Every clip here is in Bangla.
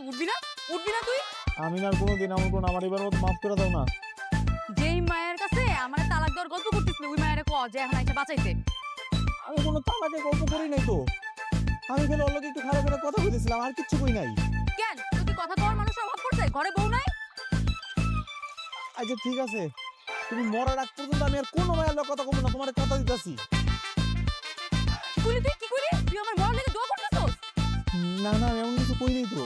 উঠবি না? উঠবি না তুই? আমি না কোনোদিন আমার কোন আমার এবার মতো মাফ করে দাও না। যেই মায়ের কাছে আমারে তালাক দেওয়ার গল্প করতেছিলি ওই মায়েরে ক যে এখন আইসা বাঁচাইতে। আমি কোনো তালাকে গল্প করি নাই তো। আমি খালি ওর লগে একটু খারাপ করে কথা কইতেছিলাম, আর কিচ্ছু কই নাই। কেন তুই কি কথা কওয়ার মানুষের অভাব পড়ছে? ঘরে বউ নাই? আচ্ছা ঠিক আছে, তুমি মরার আগ পর্যন্ত আমি আর কোনো মায়ের লগে কথা কব না, তোমার কথা দিতেছি। কি কইলি তুই? কি কইলি? তুই আমার মরার লেগে দোয়া করতেছস? না না, আমি এমন কিছু কই নাই তো।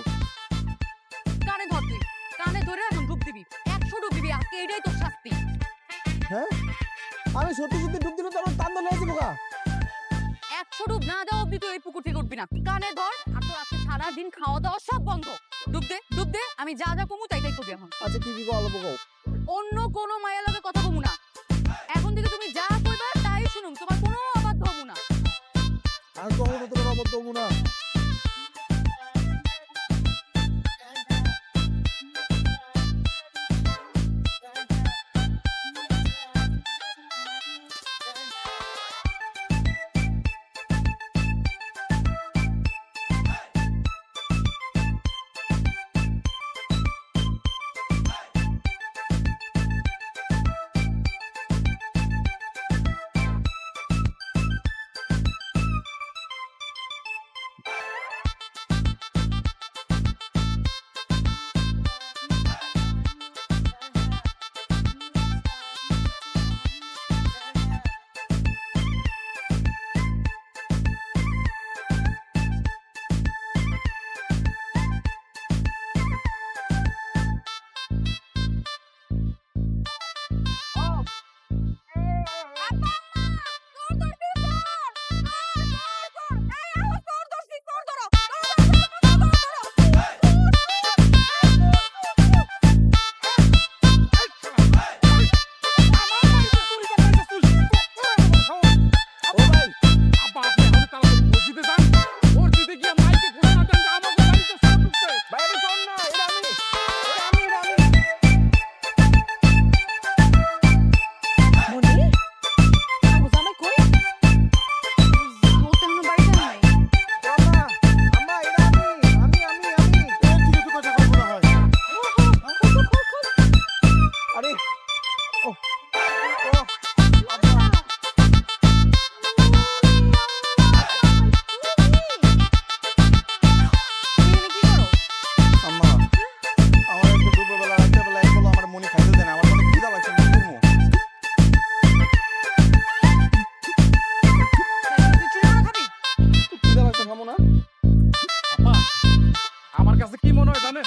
কানে ধর তুই। কানে ধরে এখন ডুব দিবি। 100 ডুব দিবি। আজকে এটাই তোর শাস্তি। হ্যাঁ, আমি সত্যি সত্যি ডুব দিলে তো আমার টান ধরে যাবো গা। 100 ডুব না দেওয়া অব্দি তুই এই পুকুর থেকে উঠবি না। কানে ধর আর তোর আজকে সারাদিন খাওয়া দাওয়া সব বন্ধ। ডুব দে, ডুব দে। আমি যা যা কমু তাই তাই করবি এখন। আচ্ছা কি কি অল্প কও। অন্য কোনো মায়ের লগে কথা কমু না। এখন থেকে তুমি যা কইবা তাই শুনুম। তোমার কোনো অবাধ্য হবো না। আর কখনো তোমার অবদ্ধ হবো না। আমার কাছে কি মনে হয় জানেন,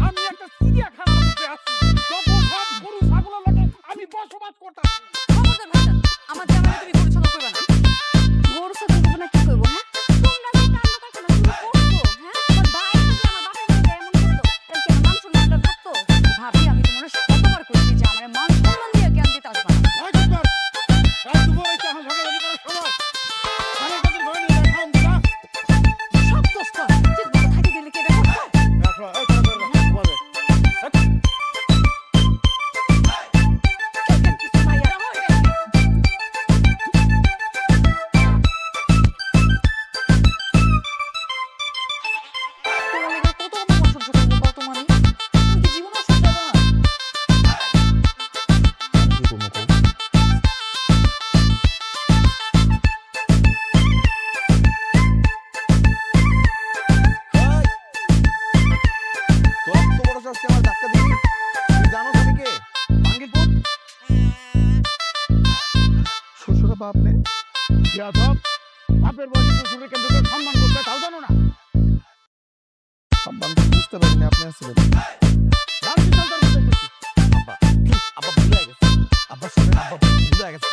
আমি একটা চিড়িয়াখানার মধ্যে আছি। যত সব গরু ছাগলের লগে আমি বসবাস করতাম। খবরদার ভাইজান, আমার জামাইরে তুমি গরু ছাগল কইবা না। গরু ছাগল কইবা না কি কইবো? হ্যাঁ, তোমরা যে কাণ্ড কারখানা শুরু করছো, হ্যাঁ, আমার ভাই যদি আমার বাপের বাড়িতে এমন করতো তাহলে কি আমার মান সম্মানটা থাকতো? ভাবি আমি তোমার শতবার কইছি যে আমার মান সম্মান দিয়ে জ্ঞান দিতে আসবা না। ভাই কুমার, রাত দুপুর হইছে, এখন সকালে করার সময়। আমি তাদের ঘরে নিয়ে যাই, খাওন দিবা। সব দোষ তোর। ঠিক মতো থাকি দিলে কি এটা করতো? রাখো, এই করে করে রাখো, ঘুমাবে। কিছু ভাইয়া হয় রে। তোমার লেগে কত অপমান সহ্য করবো কত মানে? তুমি কি জীবনে সহ্য করবে না? কি করবো কও? তোর এত বড় সাহস, তুই আমার ধাক্কা দিবি? তুই জানোস আমি কে? বাঙ্গির পুত? শ্বশুরা বাপ নে? ইয়াদব, বাপের বয়সে শ্বশুরের কেন্দ্র করে সম্মান করতে তাও জানো না? আব্বা, আমি তো বুঝতে পারিনি আপনি আসছিলেন। বাড়তি চলতে আব্বা, আব্বা ভুলে গেছে। আব্বা শোনেন, আব্বা ভুলে গেছে।